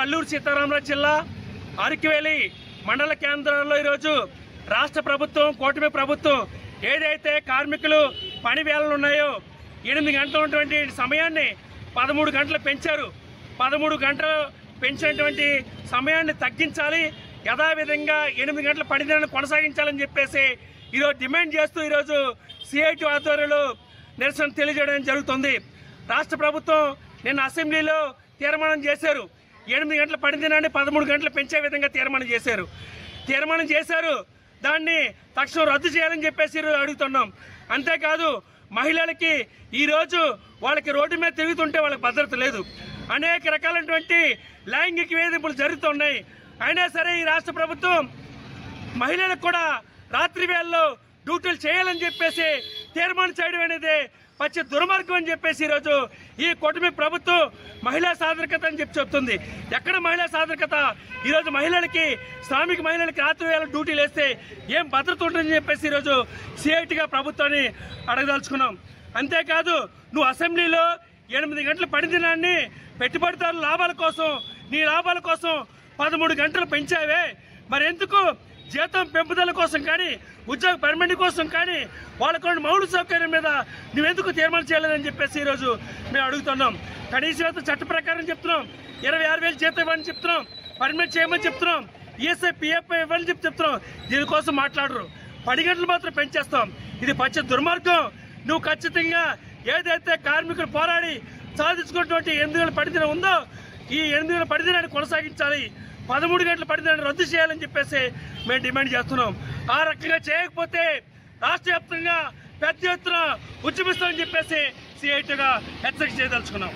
అల్లూరు సీతారామరాజు జిల్లా అరకివేలి మండల కేంద్రంలో ఈరోజు రాష్ట్ర ప్రభుత్వం కూటమి ప్రభుత్వం ఏదైతే కార్మికులు పని వేళలు ఉన్నాయో 8 గంటలు ఉన్నటువంటి సమయాన్ని 13 గంటలు పెంచారు. 13 గంటలు పెంచినటువంటి సమయాన్ని తగ్గించాలి, యథావిధంగా 8 గంటల పని దినాన్ని కొనసాగించాలని చెప్పేసి ఈరోజు డిమాండ్ చేస్తూ ఈరోజు సిఐటి ఆధ్వర్యంలో నిరసన తెలియజేయడం జరుగుతుంది. రాష్ట్ర ప్రభుత్వం నిన్న అసెంబ్లీలో తీర్మానం చేశారు. 8 గంటల పని దినాన్ని 13 గంటలు పెంచే విధంగా తీర్మానం చేశారు. దాన్ని తక్షణం రద్దు చేయాలని చెప్పేసి అడుగుతున్నాం. అంతేకాదు మహిళలకి ఈరోజు వాళ్ళకి రోడ్డు మీద తిరుగుతుంటే వాళ్ళకి భద్రత లేదు. అనేక రకాలైనటువంటి లైంగిక వేధింపులు జరుగుతున్నాయి. అయినా సరే ఈ రాష్ట్ర ప్రభుత్వం మహిళలకు కూడా రాత్రి వేళల్లో డ్యూటీలు చేయాలని చెప్పేసి తీర్మానం చేయడం అనేది పచ్చి దుర్మార్గం అని చెప్పేసి ఈరోజు ఈ కూటమి ప్రభుత్వం మహిళా సాధరికత అని చెప్తుంది. ఎక్కడ మహిళా సాధరికత? ఈరోజు మహిళలకి, శ్రామిక మహిళలకి రాత్రి వేళ డ్యూటీలు వేస్తే ఏం భద్రత ఉంటుందని చెప్పేసి ఈరోజు సిఐటిగా ప్రభుత్వాన్ని అడగదలుచుకున్నాం. అంతేకాదు నువ్వు అసెంబ్లీలో 8 గంటల పని దినాన్ని పెట్టుబడిదారుల లాభాల కోసం, నీ లాభాల కోసం 13 గంటలు పెంచావే, మరి ఎందుకు జీతం పెంపుదల కోసం కానీ, ఉద్యోగ పర్మనెంట్ కోసం కానీ, వాళ్ళకు మౌలిక సౌకర్యం మీద నువ్వెందుకు తీర్మానం చేయలేదని చెప్పేసి ఈరోజు మేము అడుగుతున్నాం. కనీస వేతన చట్ట ప్రకారం చెప్తున్నాం, 26,000 జీతం ఇవ్వని చెప్తున్నాం, పర్మనెంట్ చేయమని చెప్తున్నాం, ఈఎస్ఐ పిఎఫ్ ఇవ్వాలని చెప్తున్నాం. దీనికోసం మాట్లాడరు, 10 గంటలు మాత్రం పెంచేస్తాం. ఇది పచ్చి దుర్మార్గం. నువ్వు ఖచ్చితంగా ఏదైతే కార్మికులు పోరాడి సాధించుకున్నటువంటి 8 గంటల పని దినం ఉందో ఈ 8 గంటల పని దినాన్ని కొనసాగించాలి, 13 గంటల పని దినాన్ని రద్దు చేయాలని చెప్పేసి మేము డిమాండ్ చేస్తున్నాం. ఆ రకంగా చేయకపోతే రాష్ట్ర వ్యాప్తంగా పెద్ద ఎత్తున ఉద్యమిస్తామని చెప్పేసి సిఐటిగా హెచ్చరిక చేయదలుచుకున్నాం.